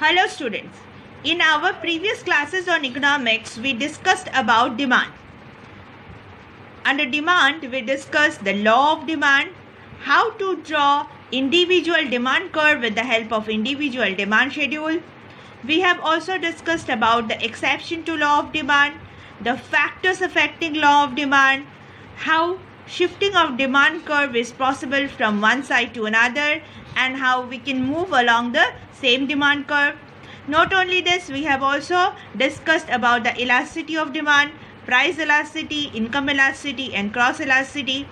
Hello students. In our previous classes on economics, we discussed about demand. Under demand, we discussed the law of demand, how to draw individual demand curve with the help of individual demand schedule. We have also discussed about the exception to law of demand, the factors affecting law of demand, how shifting of demand curve is possible from one side to another, and how we can move along the same demand curve. Not only this, we have also discussed about the elasticity of demand, price elasticity, income elasticity, and cross elasticity,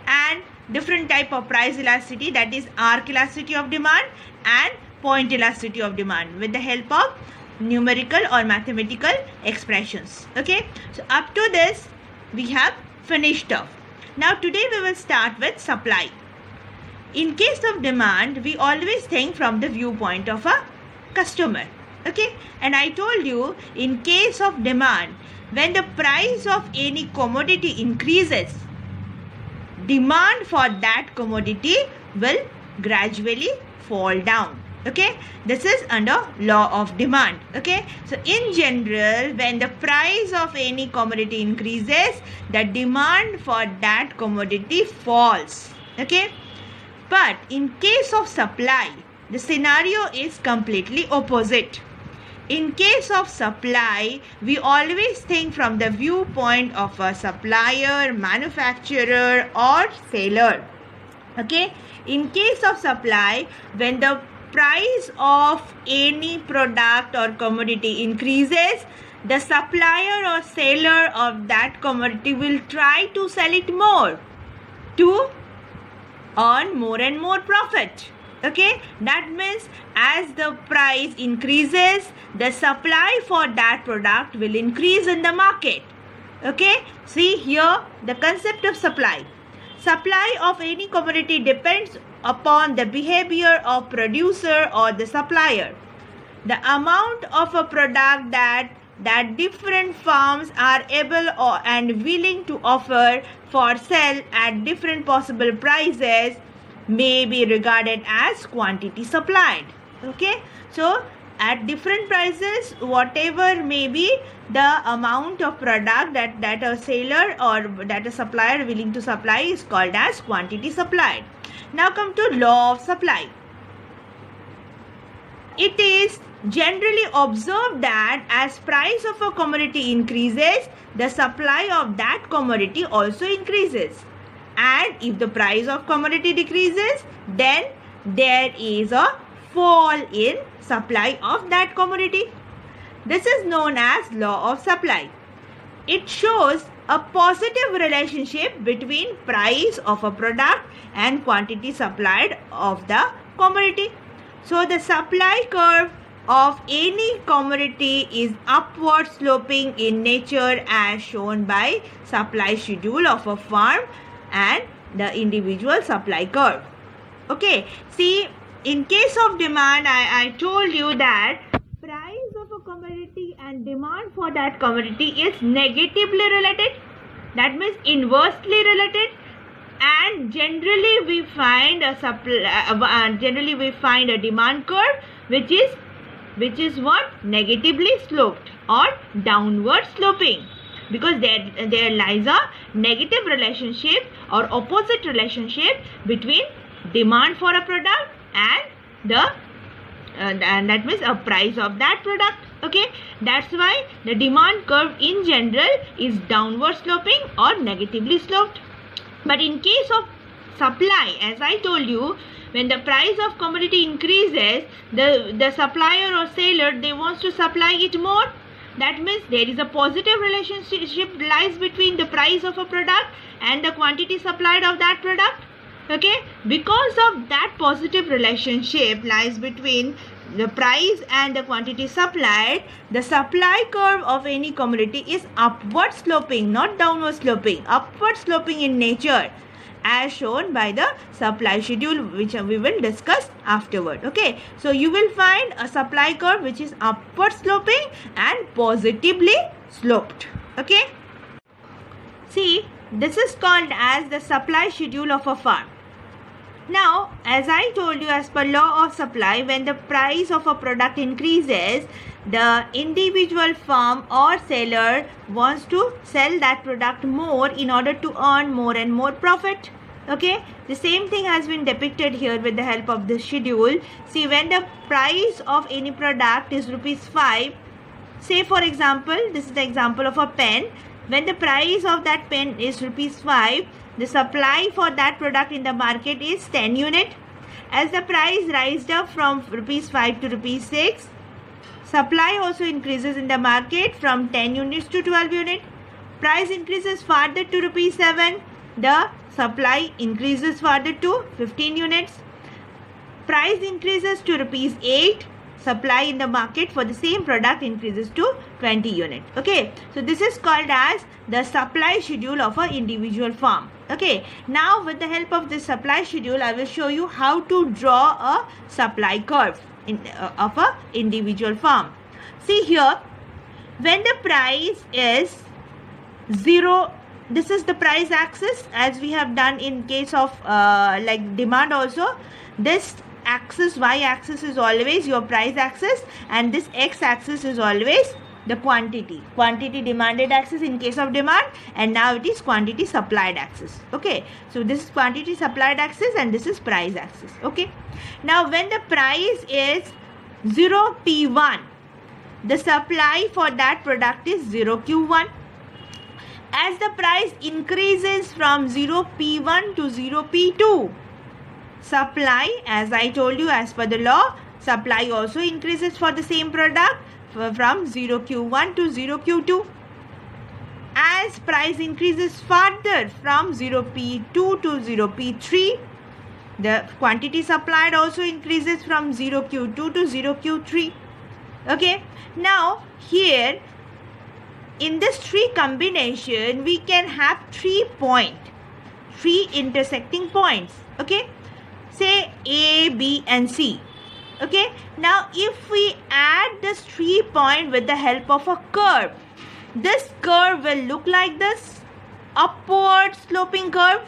and different type of price elasticity, that is arc elasticity of demand and point elasticity of demand, with the help of numerical or mathematical expressions. Okay, so up to this we have finished off. Now today we will start with supply. In case of demand, we always think from the viewpoint of a customer. Okay, and I told you, in case of demand, when the price of any commodity increases, demand for that commodity will gradually fall down. Okay, this is under law of demand. Okay, so in general, when the price of any commodity increases, the demand for that commodity falls. Okay, but in case of supply, the scenario is completely opposite. In case of supply, we always think from the viewpoint of a supplier, manufacturer, or seller. Okay, in case of supply, when the price of any product or commodity increases, the supplier or seller of that commodity will try to sell it more to earn more and more profit. Okay, that means as the price increases, the supply for that product will increase in the market. Okay, see here the concept of supply. Supply of any commodity depends upon the behavior of producer or the supplier. The amount of a product that different firms are able and willing to offer for sale at different possible prices may be regarded as quantity supplied. Okay, so at different prices, whatever may be the amount of product that a seller or that a supplier willing to supply is called as quantity supplied. Now come to law of supply. It is generally observed that as price of a commodity increases, the supply of that commodity also increases. And if the price of commodity decreases, then there is a fall in supply of that commodity. This is known as law of supply. It shows a positive relationship between price of a product and quantity supplied of the commodity. So the supply curve of any commodity is upward sloping in nature as shown by supply schedule of a firm and the individual supply curve. Okay, see, in case of demand, I told you that price of a commodity and demand for that commodity is negatively related. That means inversely related, and generally we find a demand curve which is what? Negatively sloped or downward sloping, because there lies a negative relationship or opposite relationship between demand for a product and and that means a price of that product. Okay, that's why the demand curve in general is downward sloping or negatively sloped. But in case of supply, as I told you, when the price of commodity increases, the supplier or seller, they wants to supply it more. That means there is a positive relationship lies between the price of a product and the quantity supplied of that product. Okay, because of that positive relationship lies between the price and the quantity supplied, the supply curve of any commodity is upward sloping, not downward sloping, upward sloping in nature, as shown by the supply schedule, which we will discuss afterward. Okay, so you will find a supply curve which is upward sloping and positively sloped. Okay, see, this is called as the supply schedule of a firm. Now, as I told you, as per law of supply, when the price of a product increases, the individual firm or seller wants to sell that product more in order to earn more and more profit. Okay, the same thing has been depicted here with the help of this schedule. See, when the price of any product is ₹5, say for example, this is the example of a pen. When the price of that pen is ₹5, the supply for that product in the market is 10 unit. As the price rises up from ₹5 to ₹6, supply also increases in the market from 10 units to 12 units. Price increases further to ₹7. The supply increases further to 15 units. Price increases to ₹8. Supply in the market for the same product increases to 20 units. Okay, so this is called as the supply schedule of an individual firm. Okay, now with the help of this supply schedule, I will show you how to draw a supply curve of an individual firm. See here, when the price is 0, this is the price axis, as we have done in case of like demand also. This axis, y-axis, is always your price axis, and this x-axis is always the quantity demanded axis in case of demand, and now it is quantity supplied axis. Okay, so this is quantity supplied axis and this is price axis. Okay, now when the price is 0p1, the supply for that product is 0q1. As the price increases from 0p1 to 0p2, supply, as I told you, as per the law, supply also increases for the same product from 0q1 to 0q2. As price increases further from 0p2 to 0p3, the quantity supplied also increases from 0q2 to 0q3. Okay, now here in this tree combination, we can have 3 intersecting points. Okay, say A, B and C. Okay, now if we add this 3 point with the help of a curve, this curve will look like this, upward sloping curve.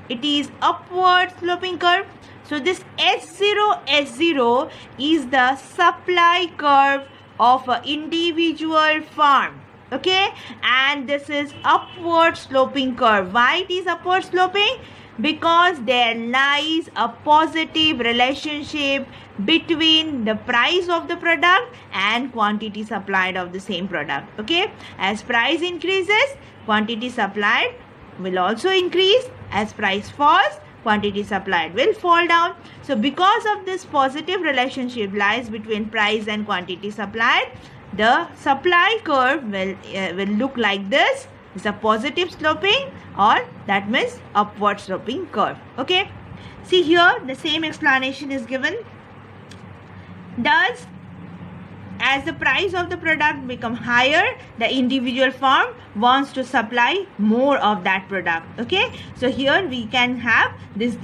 It is upward sloping curve. So this S0 is the supply curve of an individual firm. Okay, and this is upward sloping curve. Why it is upward sloping? Because there lies a positive relationship between the price of the product and quantity supplied of the same product. Okay, as price increases, quantity supplied will also increase. As price falls, quantity supplied will fall down. So because of this positive relationship lies between price and quantity supplied, the supply curve will look like this. It's a positive sloping, or that means upward sloping curve. Okay, see here the same explanation is given. Thus, as the price of the product become higher, the individual firm wants to supply more of that product. Okay, so here we can have this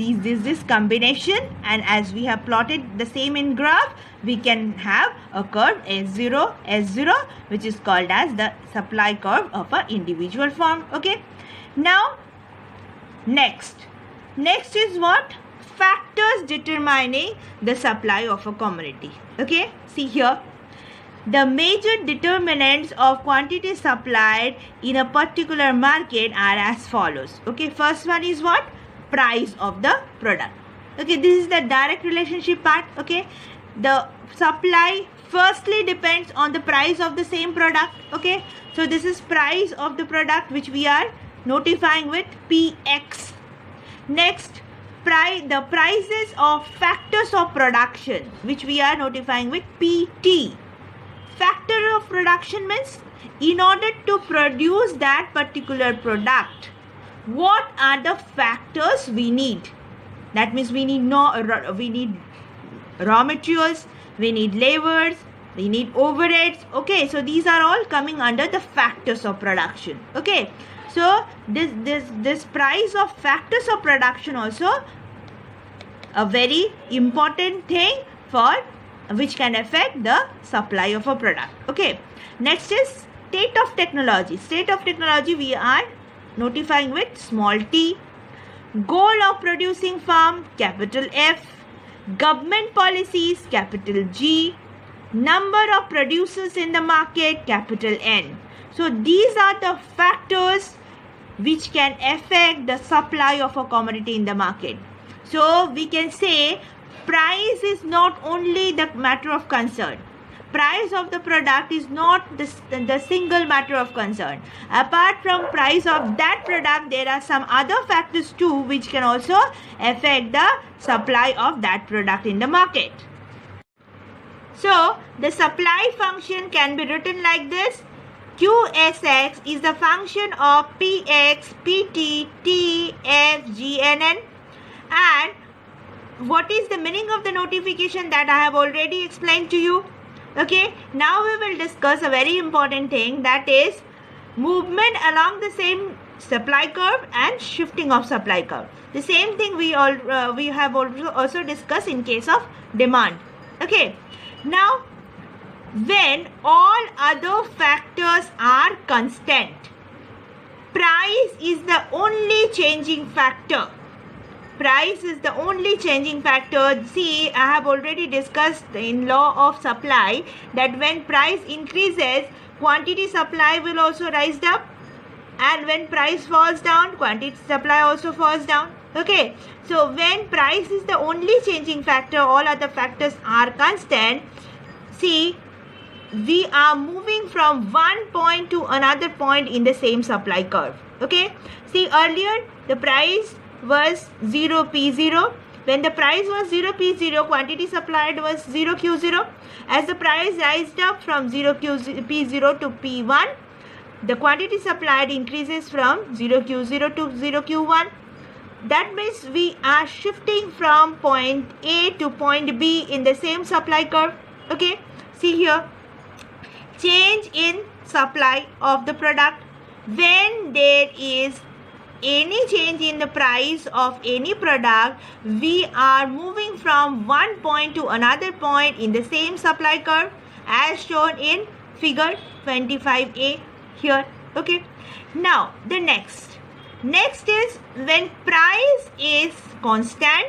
combination, and as we have plotted the same in graph, we can have a curve S0, which is called as the supply curve of an individual firm. Okay, now next is what? Factors determining the supply of a commodity. Okay, see here, the major determinants of quantity supplied in a particular market are as follows. Okay, first one is what? Price of the product. Okay, this is the direct relationship part. Okay, the supply firstly depends on the price of the same product. Okay, so this is price of the product, which we are notifying with PX. Next, the prices of factors of production, which we are notifying with PT. Factor of production means in order to produce that particular product, what are the factors we need? That means we need raw materials, we need labors, we need overheads. Okay, so these are all coming under the factors of production. Okay, so this price of factors of production also a very important thing for which can affect the supply of a product. Okay, next is state of technology. State of technology we are notifying with small t. Goal of producing firm, capital F. Government policies, capital G. Number of producers in the market, capital N. So these are the factors which can affect the supply of a commodity in the market. So we can say price is not only the matter of concern. Price of the product is not the single matter of concern. Apart from price of that product, there are some other factors too which can also affect the supply of that product in the market. So the supply function can be written like this. QSX is the function of PX, PT, T, F, G and N. And what is the meaning of the notification that I have already explained to you? Okay, now we will discuss a very important thing, that is movement along the same supply curve and shifting of supply curve. The same thing we have also discussed in case of demand. Okay, now when all other factors are constant, price is the only changing factor. Price is the only changing factor. See, I have already discussed in law of supply that when price increases, quantity supply will also rise up, and when price falls down, quantity supply also falls down. Okay, so when price is the only changing factor, all other factors are constant. See, we are moving from one point to another point in the same supply curve. Okay, see, earlier the price was 0P0. When the price was 0P0, quantity supplied was 0Q0. As the price rised up from 0P0 to P1, the quantity supplied increases from 0Q0 to 0Q1. That means we are shifting from point A to point B in the same supply curve. Okay, see here, change in supply of the product. When there is any change in the price of any product, we are moving from one point to another point in the same supply curve as shown in figure 25A here. Okay, now the next is when price is constant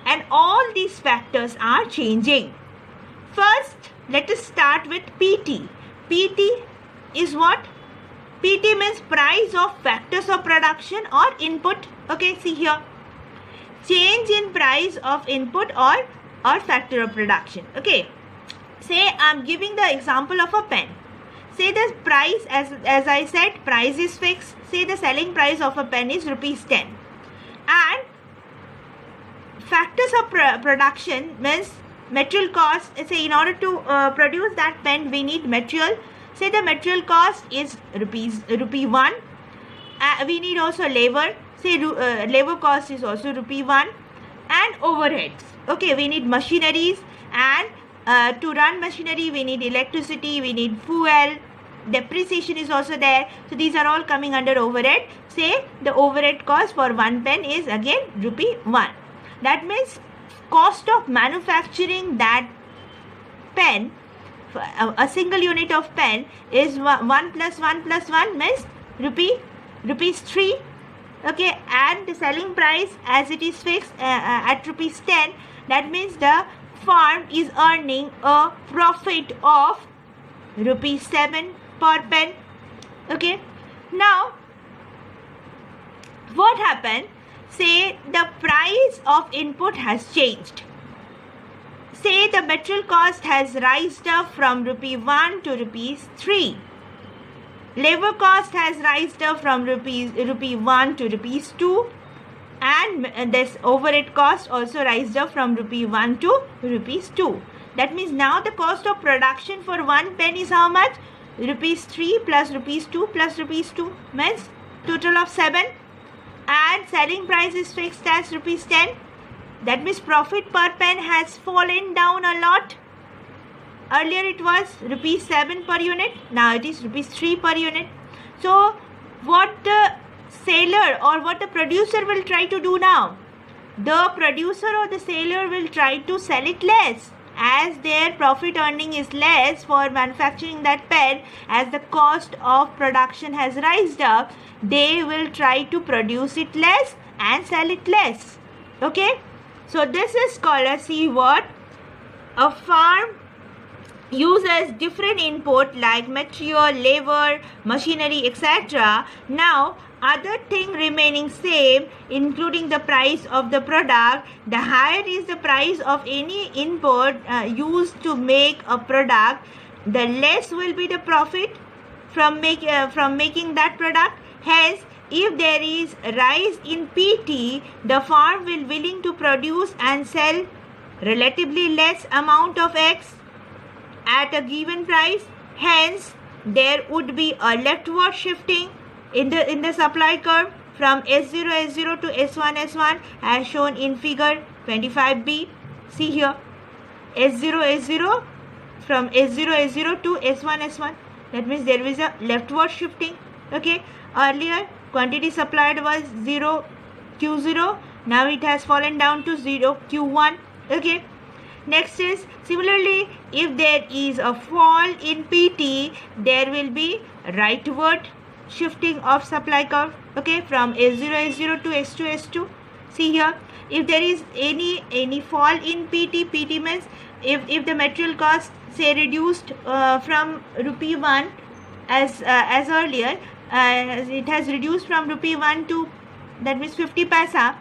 and all these factors are changing. First, let us start with PT. PT is what? PT means price of factors of production or input. Okay, see here, change in price of input or factor of production. Okay, say I am giving the example of a pen. Say the price, as I said, price is fixed. Say the selling price of a pen is ₹10, and factors of production means material cost. Say in order to produce that pen we need material. Say the material cost is rupee 1. We need also labor. Say labor cost is also rupee 1, and overheads. Okay, we need machineries, and to run machinery we need electricity, we need fuel, depreciation is also there. So these are all coming under overhead. Say the overhead cost for one pen is again rupee 1. That means cost of manufacturing that pen, a single unit of pen, is 1 plus 1 plus 1 means rupees 3. Okay, and the selling price as it is fixed at ₹10, that means the firm is earning a profit of ₹7 per pen. Okay, now what happened? Say the price of input has changed. Say the material cost has risen up from rupee 1 to rupees 3. Labor cost has risen up from rupee 1 to rupees 2, and this overhead cost also risen up from rupee 1 to rupees 2. That means now the cost of production for one pen is how much? Rupees 3 plus rupees 2 plus rupees 2 means total of 7, and selling price is fixed as rupees 10. That means profit per pen has fallen down a lot. Earlier it was rupees 7 per unit, now it is rupees 3 per unit. So what the seller or what the producer will try to do now? The producer or the seller will try to sell it less, as their profit earning is less for manufacturing that pen. As the cost of production has risen up, they will try to produce it less and sell it less. Okay, so this is called a see what a farm uses different input like material, labor, machinery, etc. Now other thing remaining same, including the price of the product. The higher is the price of any input used to make a product, the less will be the profit from making that product. Hence, if there is a rise in PT, the farm will willing to produce and sell relatively less amount of X at a given price. Hence, there would be a leftward shifting in the supply curve from S0 S0 to S1 S1 as shown in figure 25b. See here, S0 S0 from S0 S0 to S1 S1. That means there is a leftward shifting. Okay, earlier quantity supplied was 0 Q0. Now it has fallen down to 0 Q1. Okay. Next is similarly, if there is a fall in PT, there will be rightward shifting of supply curve. Okay, from S0 S0 to S2 S2. See here, if there is any fall in PT means if the material cost say reduced from rupee 1 as earlier, it has reduced from rupee 1 to, that means 50 paisa,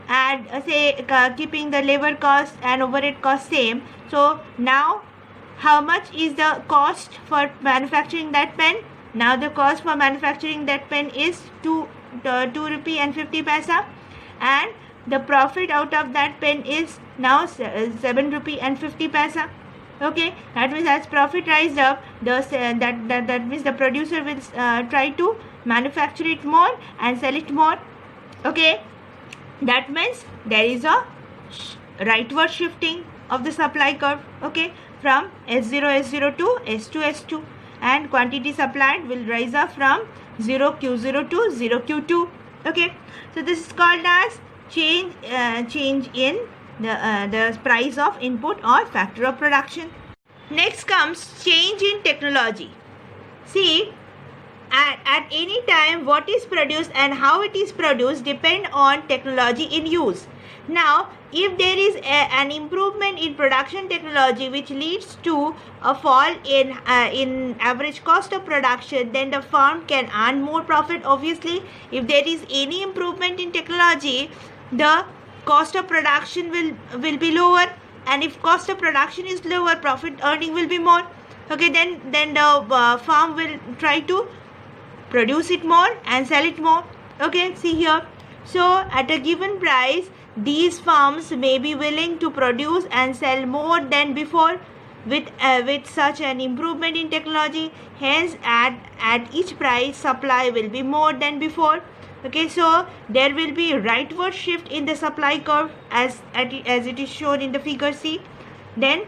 and say keeping the labor cost and overhead cost same. So now how much is the cost for manufacturing that pen? Now the cost for manufacturing that pen is 2 rupee and 50 paisa, and the profit out of that pen is now 7 rupee and 50 paisa. Okay, that means as profit rise up, that means the producer will try to manufacture it more and sell it more. Okay, that means there is a rightward shifting of the supply curve. Okay, from S0 S0 to S2 S2, and quantity supplied will rise up from 0 Q0 to 0 Q2. Okay, so this is called as change in the price of input or factor of production. Next comes change in technology. See, at any time what is produced and how it is produced depend on technology in use. Now if there is an improvement in production technology which leads to a fall in average cost of production, then the firm can earn more profit. Obviously, if there is any improvement in technology, the cost of production will be lower, and if cost of production is lower, profit earning will be more. Okay, then the firm will try to produce it more and sell it more. Okay, see here, so at a given price these firms may be willing to produce and sell more than before with such an improvement in technology. Hence at each price supply will be more than before. Okay, so there will be rightward shift in the supply curve as it is shown in the figure C. Then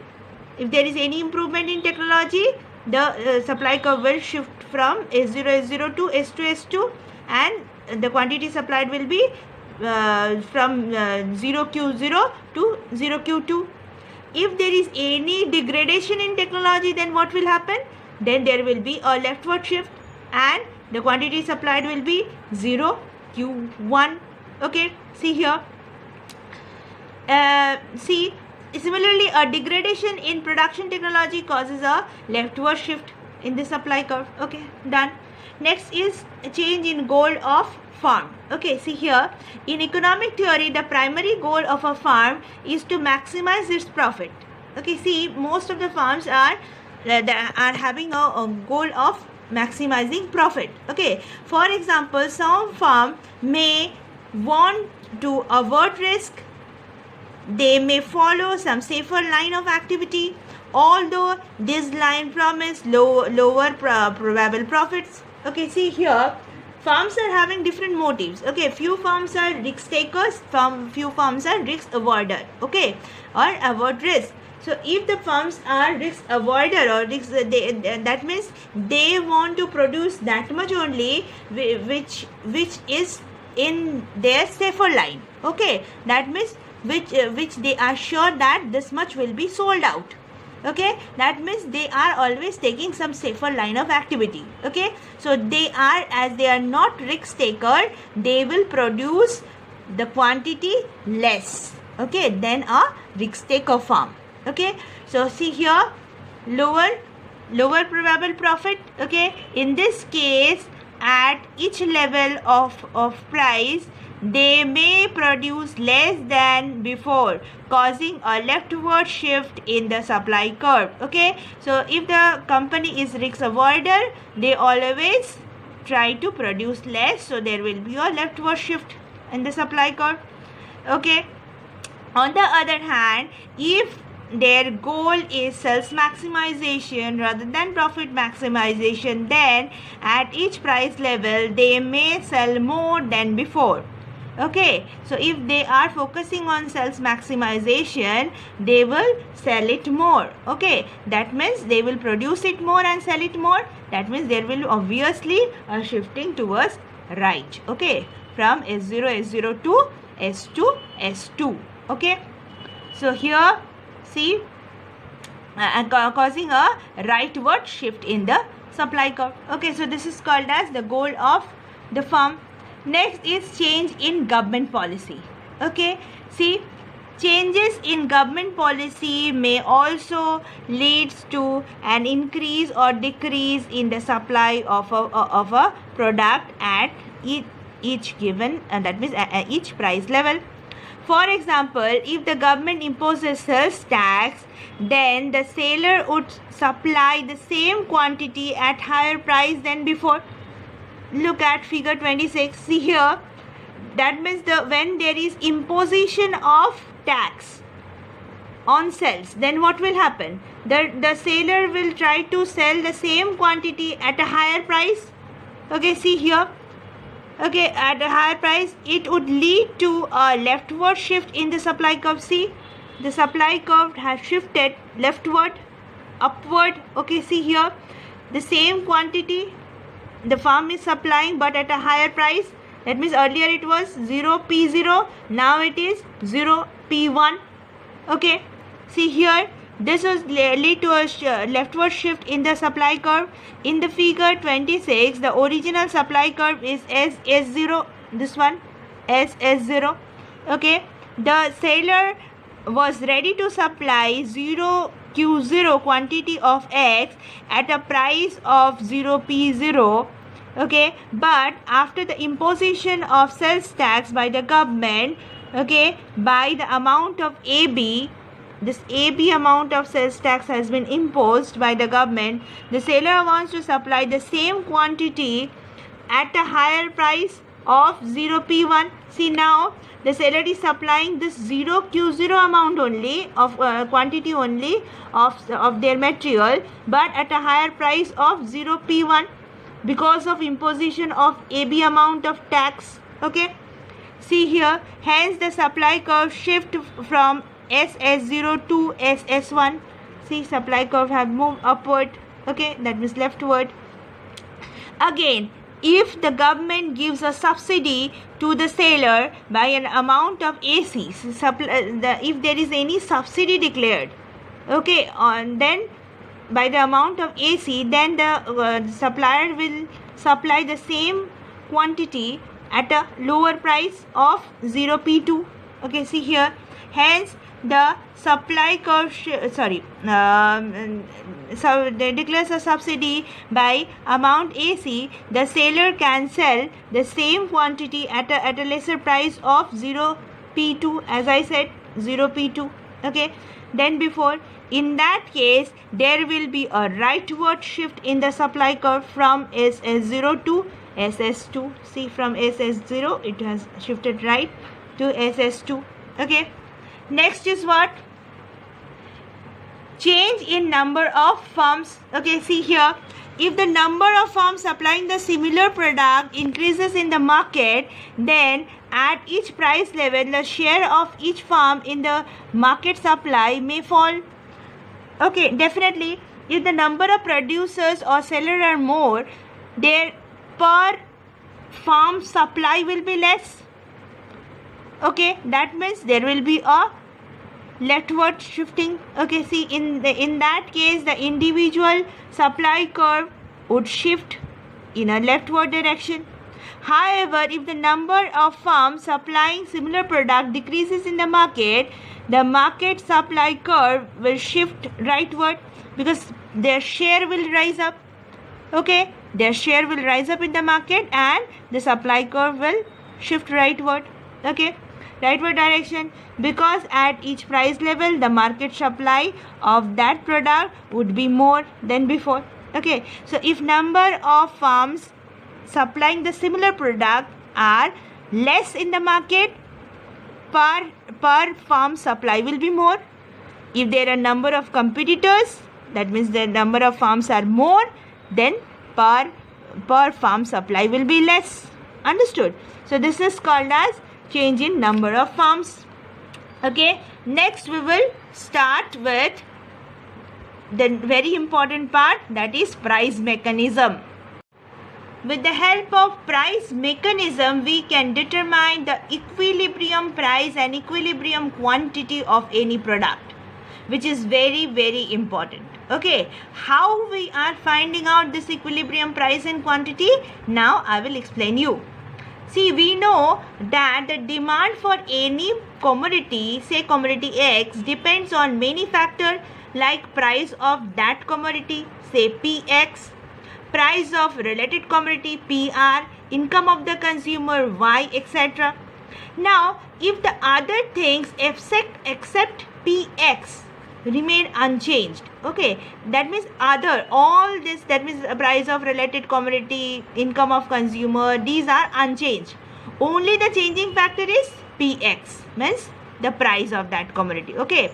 if there is any improvement in technology, the supply curve will shift from S0 S0 to S2 S2, and the quantity supplied will be from 0 Q0 to 0 Q2. If there is any degradation in technology, then what will happen? Then there will be a leftward shift and the quantity supplied will be 0 Q1. Okay, see here. See, similarly, a degradation in production technology causes a leftward shift in the supply curve. Okay, done. Next is a change in goal of farm. Okay, see here, in economic theory the primary goal of a farm is to maximize its profit. Okay, see, most of the farms are having a goal of maximizing profit. Okay, for example, some farm may want to avoid risk. They may follow some safer line of activity, although this line promise lower probable profits. Okay, see here, farms are having different motives. Okay, few farms are risk takers, few farms are risk avoider. Okay, or avoid risk. So if the farms are risk avoider or risk, that means they want to produce that much only which is in their safer line. Okay, that means which they are sure that this much will be sold out. Okay, that means they are always taking some safer line of activity. Okay, so they are, as they are not risk taker, they will produce the quantity less, okay, than a risk taker farm. Okay, so see here, lower probable profit. Okay, in this case, at each level of price, they may produce less than before, causing a leftward shift in the supply curve. Okay, so if the company is risk avoider, they always try to produce less, so there will be a leftward shift in the supply curve. Okay, on the other hand, if their goal is sales maximization rather than profit maximization, then at each price level they may sell more than before. Okay, so if they are focusing on sales maximization, they will sell it more. Okay, that means they will produce it more and sell it more. That means there will obviously a shifting towards right. Okay, from S0 S0 to S2 S2. Okay, so here see causing a rightward shift in the supply curve. Okay, so this is called as the goal of the firm. Next is change in government policy. Okay, see, changes in government policy may also leads to an increase or decrease in the supply of a product at each given, and that means at each price level. For example, if the government imposes sales tax, then the seller would supply the same quantity at higher price than before. Look at figure 26. See here, that means when there is imposition of tax on sales, then what will happen? The seller will try to sell the same quantity at a higher price. Okay, see here. Okay, at a higher price, it would lead to a leftward shift in the supply curve. See, the supply curve has shifted leftward, upward. Okay, see here, the same quantity the firm is supplying but at a higher price. That means earlier it was 0P0, now it is 0P1. Okay, see here, this will lead to a leftward shift in the supply curve. In the figure 26, the original supply curve is S0, this one, S0. Okay, the seller was ready to supply 0Q0 quantity of X at a price of 0P0. Okay, but after the imposition of sales tax by the government, okay, by the amount of AB, this AB amount of sales tax has been imposed by the government, the seller wants to supply the same quantity at a higher price of 0P1. See, now the seller is supplying this 0Q0 amount only of quantity only of their material, but at a higher price of 0P1 because of imposition of AB amount of tax. Okay, see here, hence the supply curve shift from SS0 to SS1. See, supply curve have moved upward. Okay, that means leftward. Again, if the government gives a subsidy to the seller by an amount of AC, if there is any subsidy declared, okay, then by the amount of AC, then the supplier will supply the same quantity at a lower price of 0P2. Okay, see here, hence the supply curve so they declares a subsidy by amount AC, the seller can sell the same quantity at a lesser price of 0P2, as I said, 0P2. Okay, then before, in that case there will be a rightward shift in the supply curve from SS0 to SS2. See, from SS0 it has shifted right to SS2. Okay, next is what? Change in number of firms. Okay, see here, if the number of firms supplying the similar product increases in the market, then at each price level the share of each firm in the market supply may fall. Okay, definitely, if the number of producers or sellers are more, their per farm supply will be less. Okay, that means there will be a leftward shifting. Okay, see, in that case the individual supply curve would shift in a leftward direction. However, if the number of firms supplying similar product decreases in the market supply curve will shift rightward because their share will rise up. Okay, their share will rise up in the market and the supply curve will shift rightward. Okay, rightward direction, because at each price level the market supply of that product would be more than before. Okay, so if number of firms supplying the similar product are less in the market, per farm supply will be more. If there are number of competitors, that means the number of farms are more, then per farm supply will be less. Understood? So this is called as change in number of farms. Okay, next we will start with the very important part, that is price mechanism. With the help of price mechanism, we can determine the equilibrium price and equilibrium quantity of any product, which is very, very important. Okay, how we are finding out this equilibrium price and quantity? Now I will explain you. See, we know that the demand for any commodity, say commodity X, depends on many factors like price of that commodity, say Px, price of related commodity PR, income of the consumer Y, etc. Now, if the other things except Px remain unchanged, okay, that means all this, that means price of related commodity, income of consumer, these are unchanged. Only the changing factor is Px, means the price of that commodity. Okay,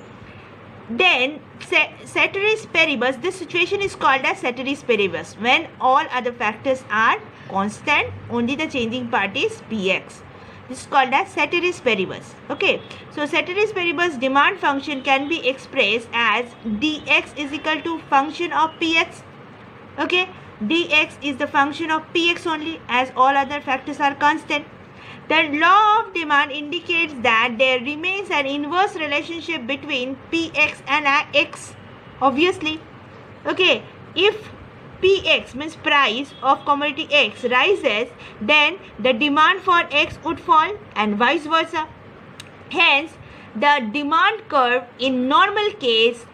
then ceteris paribus, this situation is called as ceteris paribus, when all other factors are constant, only the changing part is Px. This is called as ceteris paribus. Okay, so ceteris paribus demand function can be expressed as dx is equal to function of Px. Okay, dx is the function of Px only, as all other factors are constant. The law of demand indicates that there remains an inverse relationship between Px and x, obviously. Okay, if Px means price of commodity X rises, then the demand for X would fall and vice versa. Hence, the demand curve in normal case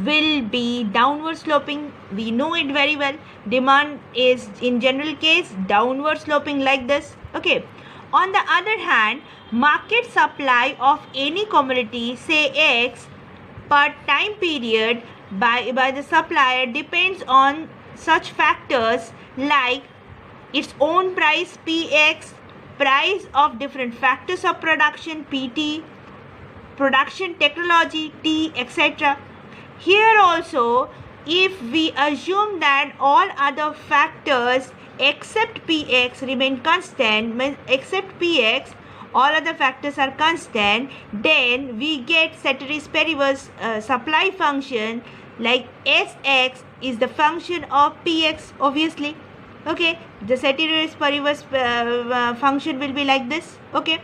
will be downward sloping. We know it very well. Demand is in general case downward sloping like this. Okay. On the other hand, market supply of any commodity, say X, per time period by the supplier depends on such factors like its own price Px, price of different factors of production Pt, production technology T, etc. Here also, if we assume that all other factors except Px remain constant, means except Px all other factors are constant, then we get ceteris paribus supply function like Sx is the function of Px, obviously. Okay, the ceteris paribus function will be like this. Okay,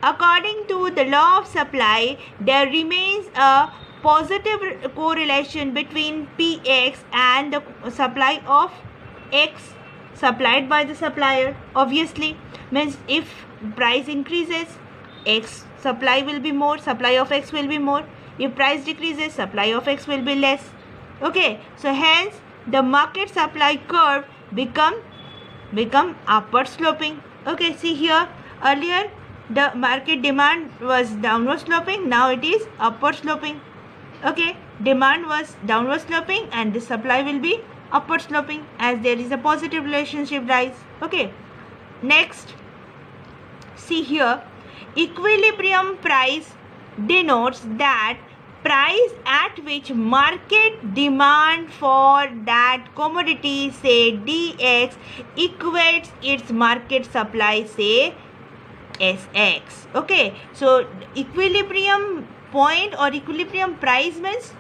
according to the law of supply, there remains a positive correlation between Px and the supply of X supplied by the supplier, obviously. Means if price increases, X supply will be more, supply of X will be more. If price decreases, supply of X will be less. Okay, so hence the market supply curve become upward sloping. Okay, see here, earlier the market demand was downward sloping, now it is upward sloping. Okay, demand was downward sloping and the supply will be upward sloping as there is a positive relationship rise. Okay, next, see here, equilibrium price denotes that price at which market demand for that commodity, say dx, equates its market supply, say Sx. Okay, so equilibrium point or equilibrium price means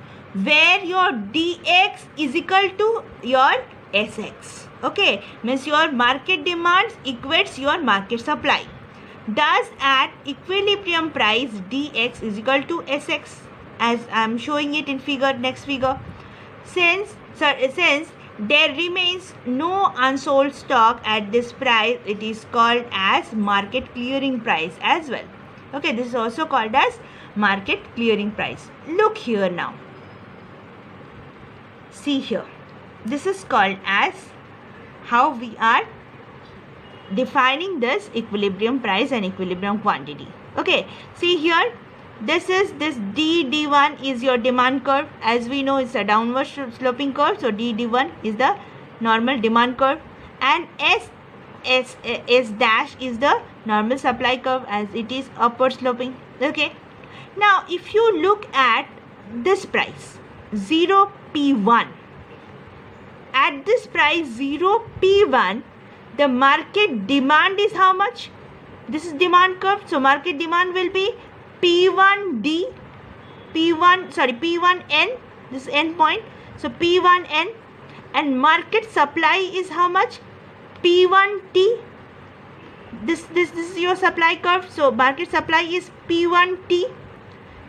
where your dx is equal to your Sx. Okay, means your market demands equates your market supply. Thus, at equilibrium price, dx is equal to Sx, as I am showing it in figure, next figure. Since there remains no unsold stock at this price, it is called as market clearing price as well. Okay, this is also called as market clearing price. Look here now. See here. This is called as how we are defining this equilibrium price and equilibrium quantity. Okay, see here. This D1 is your demand curve. As we know, it's a downward sloping curve. So D1 is the normal demand curve, and S dash is the normal supply curve, as it is upward sloping. Okay. Now, if you look at this price 0P1, at this price 0P1, the market demand is how much? This is demand curve. So market demand will be P1D, P1N, this is end point. So P1N, and market supply is how much? P1T. This is your supply curve. So market supply is P1T.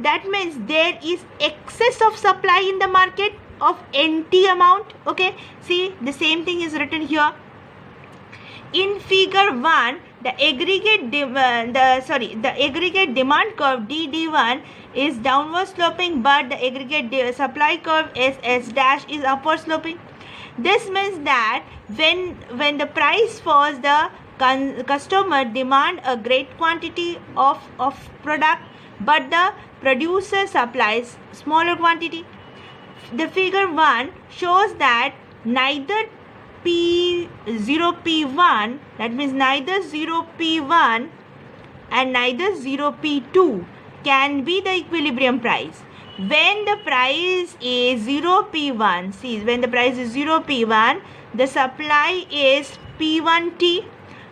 That means there is excess of supply in the market of NT amount. Okay, see, the same thing is written here. In figure 1, the aggregate demand curve DD1 is downward sloping, but the aggregate supply curve S dash is upward sloping. This means that when the price falls, the customer demand a great quantity of product, but the producer supplies smaller quantity. The figure 1 shows that neither P0P1, that means neither 0P1 and neither 0P2 can be the equilibrium price. When the price is 0P1, see, when the price is 0P1, the supply is P1T,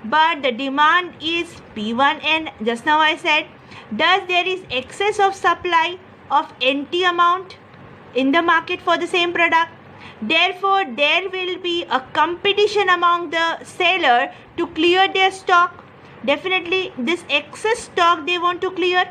but the demand is P1N. Just now I said, thus there is excess of supply of NT amount in the market for the same product. Therefore, there will be a competition among the seller to clear their stock. Definitely, this excess stock they want to clear.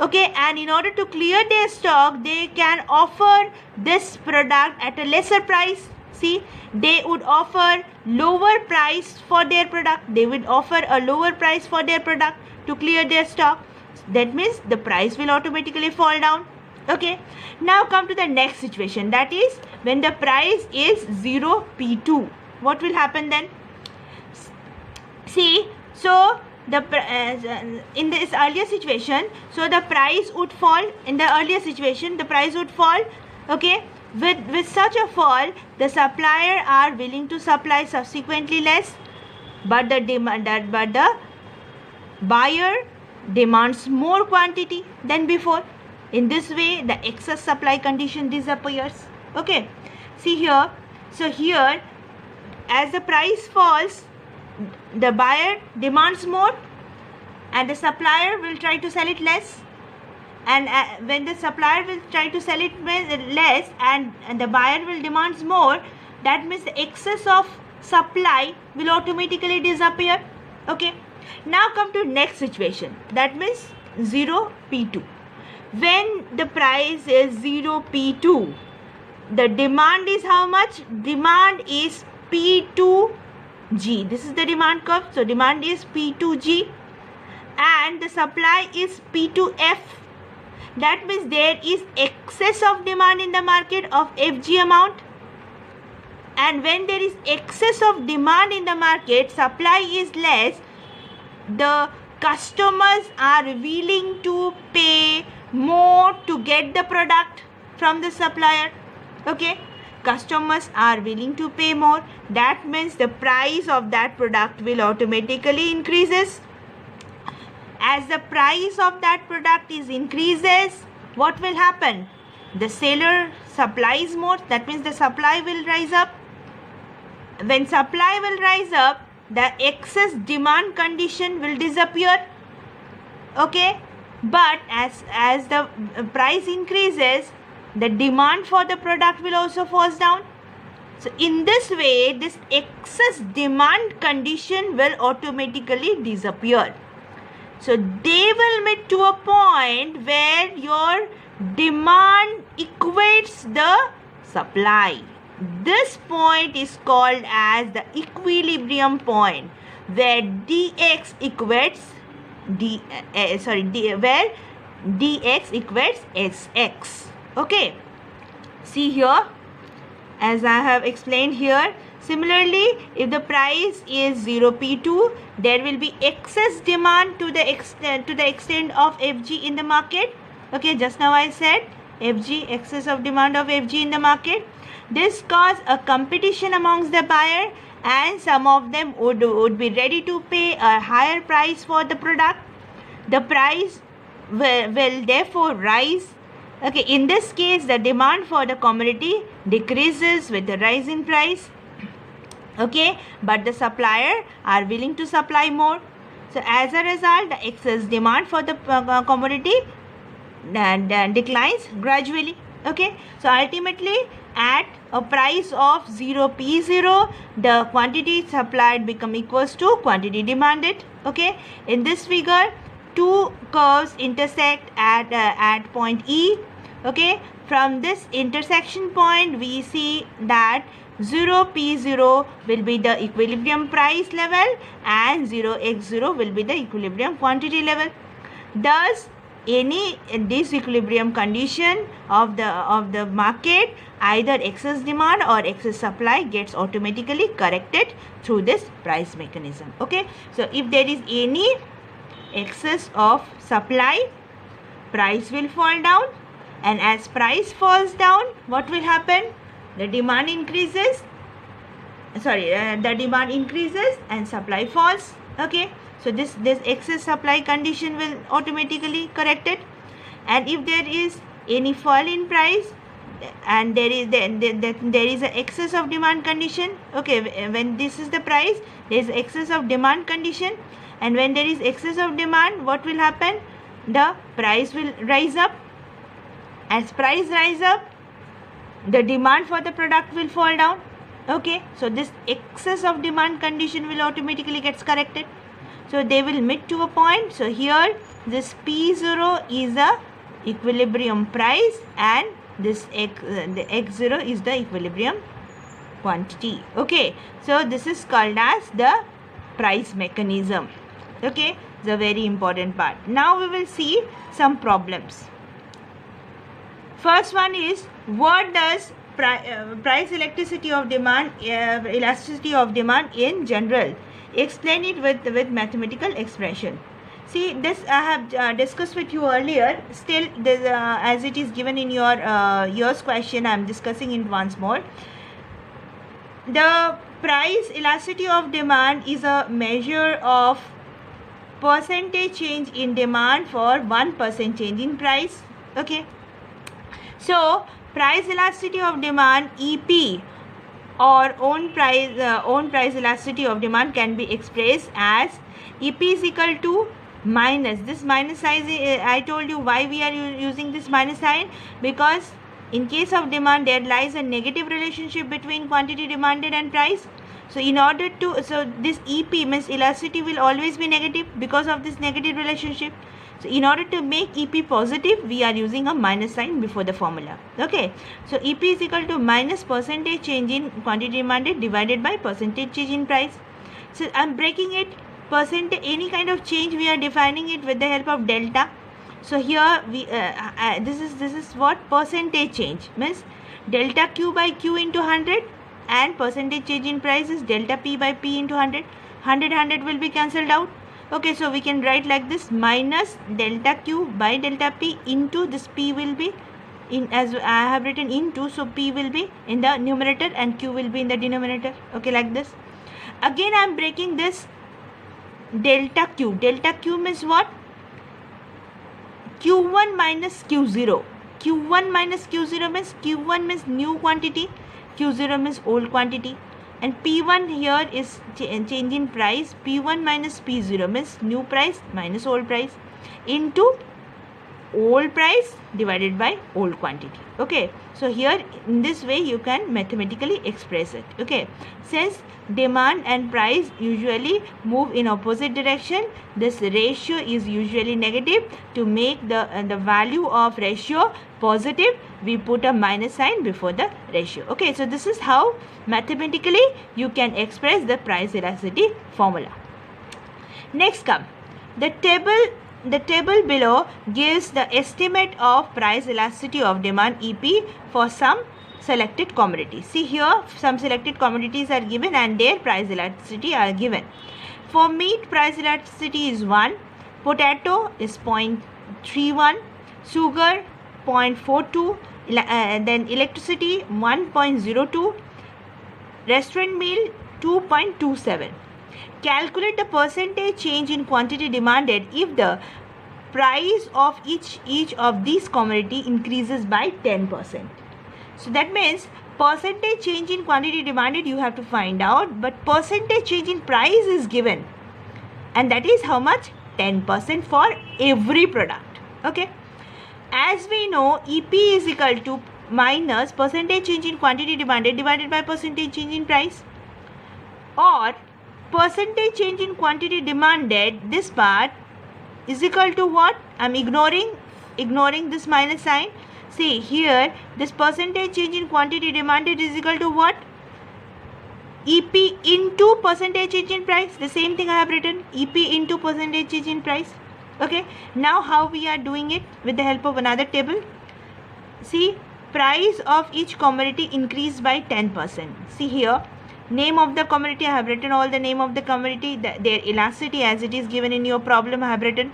Okay, and in order to clear their stock, they can offer this product at a lesser price. See, they would offer lower price for their product. They would offer a lower price for their product to clear their stock. That means the price will automatically fall down. Okay, now come to the next situation, that is when the price is 0P2. What will happen then? See, so in this earlier situation, so the price would fall. In the earlier situation, the price would fall. Okay, with such a fall, the supplier are willing to supply subsequently less, but the buyer demands more quantity than before. In this way, the excess supply condition disappears. Okay, see here. So here, as the price falls, the buyer demands more and the supplier will try to sell it less. And when the supplier will try to sell it less and the buyer will demand more, that means the excess of supply will automatically disappear. Okay, now come to next situation, that means 0P2. When the price is 0P2, the demand is how much? Demand is P2G. This is the demand curve. So demand is P2G and the supply is P2F. That means there is excess of demand in the market of FG amount. And when there is excess of demand in the market, supply is less, the customers are willing to pay more to get the product from the supplier. Okay, customers are willing to pay more. That means the price of that product will automatically increases. As the price of that product is increases, what will happen? The seller supplies more. That means the supply will rise up. When supply will rise up, the excess demand condition will disappear. Okay, but as the price increases, the demand for the product will also falls down. So in this way, this excess demand condition will automatically disappear. So they will meet to a point where your demand equates the supply. This point is called as the equilibrium point, where dx equates where dx equates sx. Okay, see here, as I have explained here. Similarly, if the price is 0p2, there will be excess demand to the extent of Fg in the market. Okay, just now I said Fg, excess of demand of Fg in the market. This cause a competition amongst the buyer, and some of them would be ready to pay a higher price for the product. The price will therefore rise. Okay, in this case, the demand for the commodity decreases with the rise in price. Okay, but the supplier are willing to supply more. So as a result, the excess demand for the commodity declines gradually. Okay, so ultimately at a price of 0p0, the quantity supplied become equals to quantity demanded. Okay, in this figure, two curves intersect at point E. Okay, from this intersection point we see that 0p0 will be the equilibrium price level and 0x0 will be the equilibrium quantity level. Thus, any disequilibrium condition of the market, either excess demand or excess supply, gets automatically corrected through this price mechanism. Okay, so if there is any excess of supply, price will fall down, and as price falls down, what will happen? The demand increases. The demand increases and supply falls. Okay, so this excess supply condition will automatically correct it. And if there is any fall in price and there is an excess of demand condition. Okay, when this is the price, there is excess of demand condition, and when there is excess of demand, what will happen? The price will rise up. As price rise up, the demand for the product will fall down. Okay, so this excess of demand condition will automatically gets corrected. So they will meet to a point. So here this P0 is the equilibrium price, and this the X0 is the equilibrium quantity. Okay, so this is called as the price mechanism. Okay, it's a very important part. Now we will see some problems. First one is, what does price elasticity of demand in general? Explain it with mathematical expression. See, this I have discussed with you earlier. Still, as it is given in your year's question, I am discussing it once more. The price elasticity of demand is a measure of percentage change in demand for 1% change in price. Okay, so price elasticity of demand, EP, or own price elasticity of demand, can be expressed as EP is equal to minus this minus sign. I told you why we are using this minus sign, because in case of demand there lies a negative relationship between quantity demanded and price. So in order to, so this EP means elasticity will always be negative because of this negative relationship. So in order to make EP positive, we are using a minus sign before the formula. Okay, so EP is equal to minus percentage change in quantity demanded divided by percentage change in price. So I am breaking it, percentage, any kind of change we are defining it with the help of delta. So here we this is what percentage change means, delta Q by Q into 100, and percentage change in price is delta P by P into 100. 100 will be cancelled out. Okay, so we can write like this, minus delta Q by delta P into this P will be in, as I have written, into, so P will be in the numerator and Q will be in the denominator. Okay, like this. Again I am breaking this delta Q. Delta Q means what? Q1 minus Q0. Q1 minus Q0 means, Q1 means new quantity, Q0 means old quantity, and P1 here is change in price. P1 minus P0 means new price minus old price into old price divided by old quantity. Okay, so here in this way you can mathematically express it. Okay, since demand and price usually move in opposite direction, this ratio is usually negative. To make the value of ratio positive, we put a minus sign before the ratio. Okay, so this is how mathematically you can express the price elasticity formula. Next come the table. The table below gives the estimate of price elasticity of demand EP for some selected commodities. See here, some selected commodities are given and their price elasticity are given. For meat, price elasticity is 1, potato is 0.31, sugar 0.42, then electricity 1.02, restaurant meal 2.27. Calculate the percentage change in quantity demanded if the price of each of these commodity increases by 10%. So that means percentage change in quantity demanded you have to find out, but percentage change in price is given, and that is how much? 10% for every product. Okay, as we know, EP is equal to minus percentage change in quantity demanded divided by percentage change in price, or percentage change in quantity demanded, this part is equal to what? I am ignoring this minus sign. See here, this percentage change in quantity demanded is equal to what? EP into percentage change in price. The same thing I have written, EP into percentage change in price. Okay, now how we are doing it? With the help of another table. See, price of each commodity increased by 10%. See here, name of the commodity, I have written all the name of the commodity, their elasticity as it is given in your problem I have written.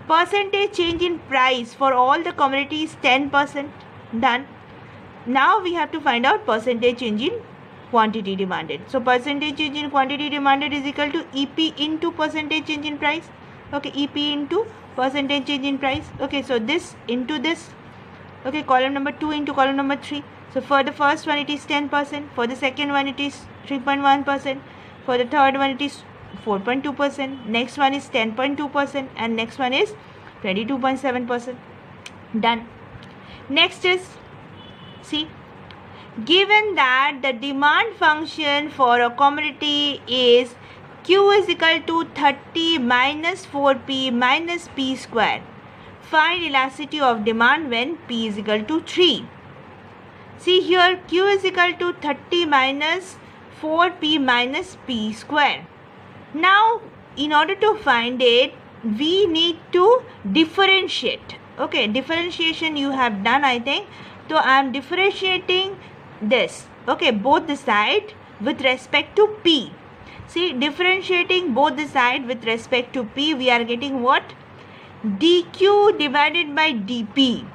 Percentage change in price for all the commodities 10%. Done. Now we have to find out percentage change in quantity demanded. So percentage change in quantity demanded is equal to EP into percentage change in price. Okay, EP into percentage change in price. Okay, so this into this. Okay, column number 2 into column number 3. So for the first one it is 10%, for the second one it is 3.1%, for the third one it is 4.2%, next one is 10.2%, and next one is 22.7%. Done. Next is, see, given that the demand function for a commodity is Q is equal to 30 minus 4P minus P square, find elasticity of demand when P is equal to 3. See here, Q is equal to 30 minus 4P minus P square. Now, in order to find it, we need to differentiate. Okay, differentiation you have done, I think. So, I am differentiating this. Okay, both the side with respect to P. See, differentiating both the side with respect to P, we are getting what? dq divided by dp.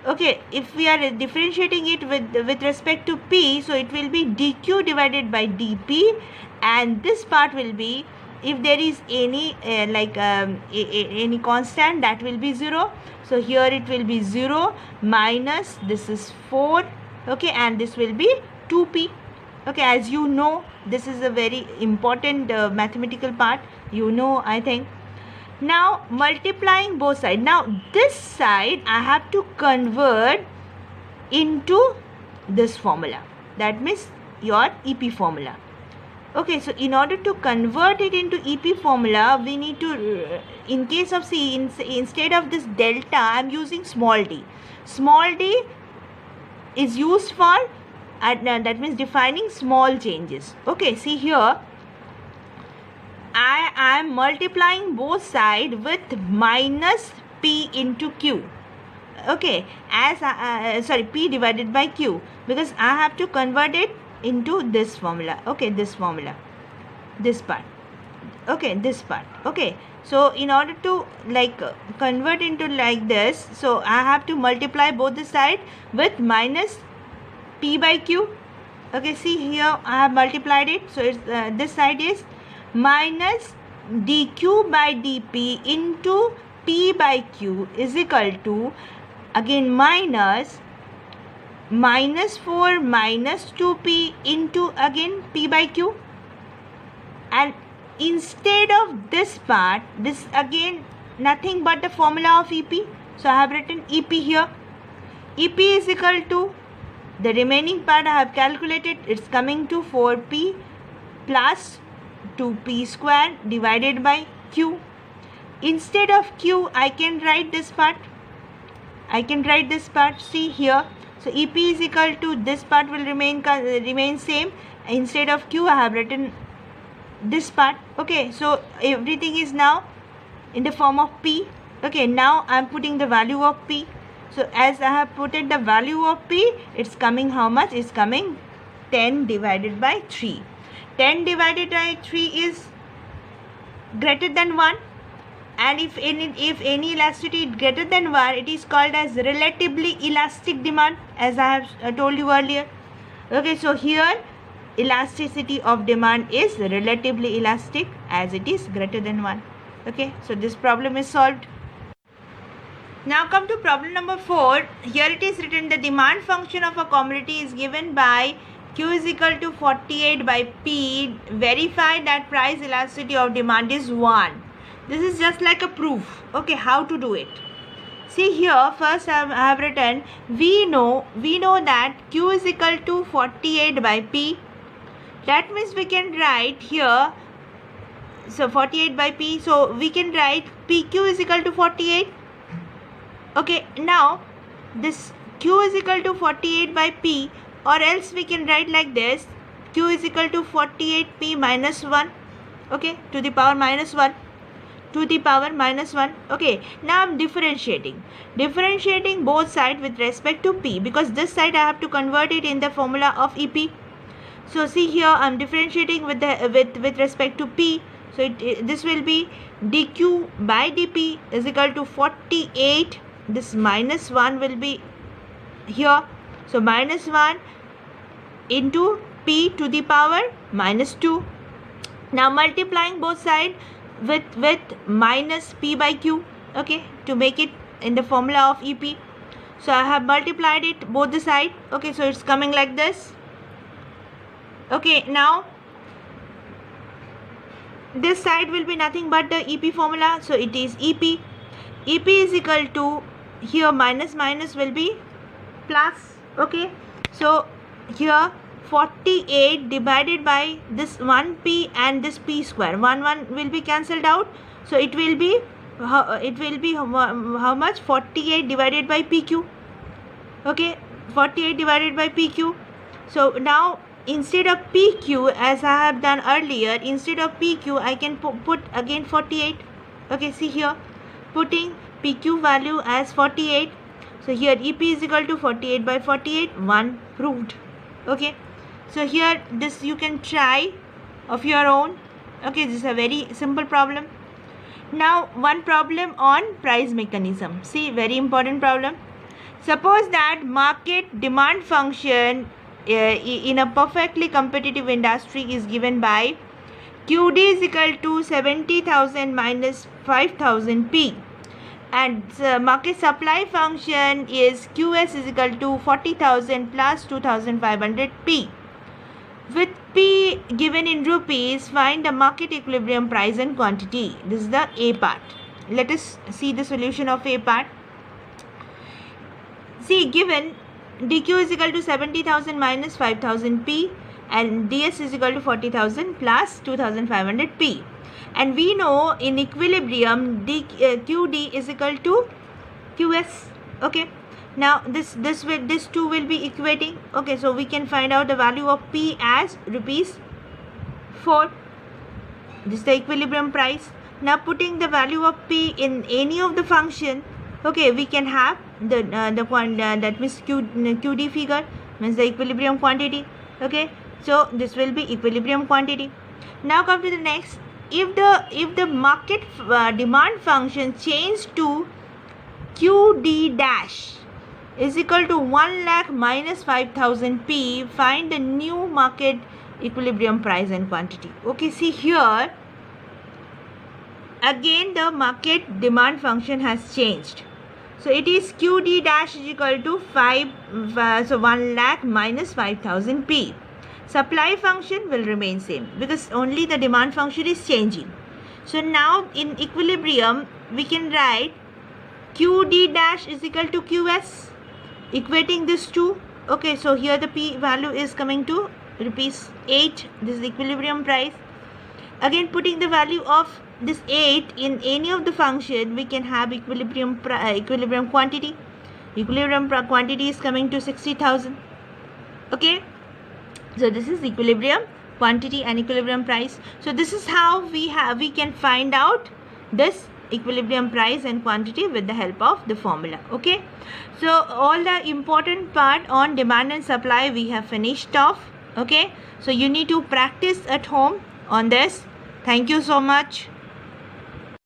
Okay, if we are differentiating it with respect to p, so it will be dq divided by dp, and this part will be, if there is any any constant, that will be 0. So here it will be 0 minus, this is 4, okay, and this will be 2p. Okay, as you know, this is a very important mathematical part, you know, I think. Now multiplying both sides. Now this side I have to convert into this formula, that means your EP formula. Okay, so in order to convert it into EP formula, we need to, in case of C, instead of this delta, I am using small d. Small d is used for, that means defining small changes. Okay, see here, I am multiplying both sides with minus P into Q. Okay, as P divided by Q, because I have to convert it into this formula. Okay, this formula, this part. Okay, this part. Okay, so in order to convert into like this, so I have to multiply both the side with minus P by Q. Okay, see here I have multiplied it, so it's this side is minus dq by dp into p by q is equal to, again, minus 4 minus 2p into, again, p by q, and instead of this part, this again nothing but the formula of EP. So I have written EP here. EP is equal to, the remaining part I have calculated, it's coming to 4p plus 2p square divided by q. Instead of q, I can write this part. I can write this part. See here. So EP is equal to, this part will remain same. Instead of Q I have written this part. Okay, so everything is now in the form of P. Okay, now I am putting the value of P. So as I have put in the value of P, it's coming how much? It's coming 10 divided by 3. 10 divided by 3 is greater than 1, and if any elasticity is greater than 1, it is called as relatively elastic demand, as I have told you earlier. Okay, so here elasticity of demand is relatively elastic as it is greater than 1. Okay, so this problem is solved. Now come to problem number 4. Here it is written, the demand function of a commodity is given by Q is equal to 48 by P. Verify that price elasticity of demand is 1. This is just like a proof. Okay, how to do it? See here, first I have written, we know that Q is equal to 48 by P. That means we can write here, so 48 by P, so we can write PQ is equal to 48. Okay, now this Q is equal to 48 by P, or else we can write like this, Q is equal to 48P minus 1, okay, to the power minus 1, to the power minus 1. Okay, now I am differentiating both sides with respect to P, because this side I have to convert it in the formula of EP. So see here, I am differentiating with respect to P. So this will be dQ by dP is equal to 48. This minus 1 will be here. So minus 1 into P to the power minus 2. Now multiplying both sides with minus P by Q. Okay, to make it in the formula of EP. So I have multiplied it both the side. Okay, so it's coming like this. Okay, now this side will be nothing but the EP formula. So it is EP. EP is equal to, here minus will be plus. Okay, so here 48 divided by this 1P and this P square. 1 will be cancelled out. So it will be how much? 48 divided by PQ. Okay, 48 divided by PQ. So now instead of PQ, as I have done earlier, instead of PQ I can put again 48. Okay, see here, putting PQ value as 48. So here EP is equal to 48 by 48, 1 proved. Okay, so here this you can try of your own. Okay, this is a very simple problem. Now one problem on price mechanism. See, very important problem. Suppose that market demand function in a perfectly competitive industry is given by QD is equal to 70,000 minus 5,000 P, and market supply function is QS is equal to 40,000 plus 2,500 P. With P given in rupees, find the market equilibrium price and quantity. This is the A part. Let us see the solution of A part. See, given dQ is equal to 70,000 minus 5,000 P and ds is equal to 40,000 plus 2,500 P. And we know in equilibrium QD is equal to QS. Okay. Now this two will be equating. Okay, so we can find out the value of P as rupees 4. This is the equilibrium price. Now putting the value of P in any of the function, okay, we can have that means QD figure means the equilibrium quantity. Okay, so this will be equilibrium quantity. Now come to the next. If the market demand function changed to QD dash is equal to 1 lakh minus 5,000 P, find the new market equilibrium price and quantity. Okay, see here again the market demand function has changed. So it is QD dash is equal to 1 lakh minus 5,000 P. Supply function will remain same because only the demand function is changing. So now in equilibrium we can write QD dash is equal to QS, equating this two. Okay, so here the P value is coming to rupees 8. This is the equilibrium price. Again putting the value of this 8 in any of the function, we can have equilibrium quantity. Equilibrium quantity is coming to 60,000. Okay, so this is equilibrium quantity and equilibrium price. So this is how we can find out this equilibrium price and quantity with the help of the formula. Okay, so all the important part on demand and supply we have finished off. Okay, so you need to practice at home on this. Thank you so much.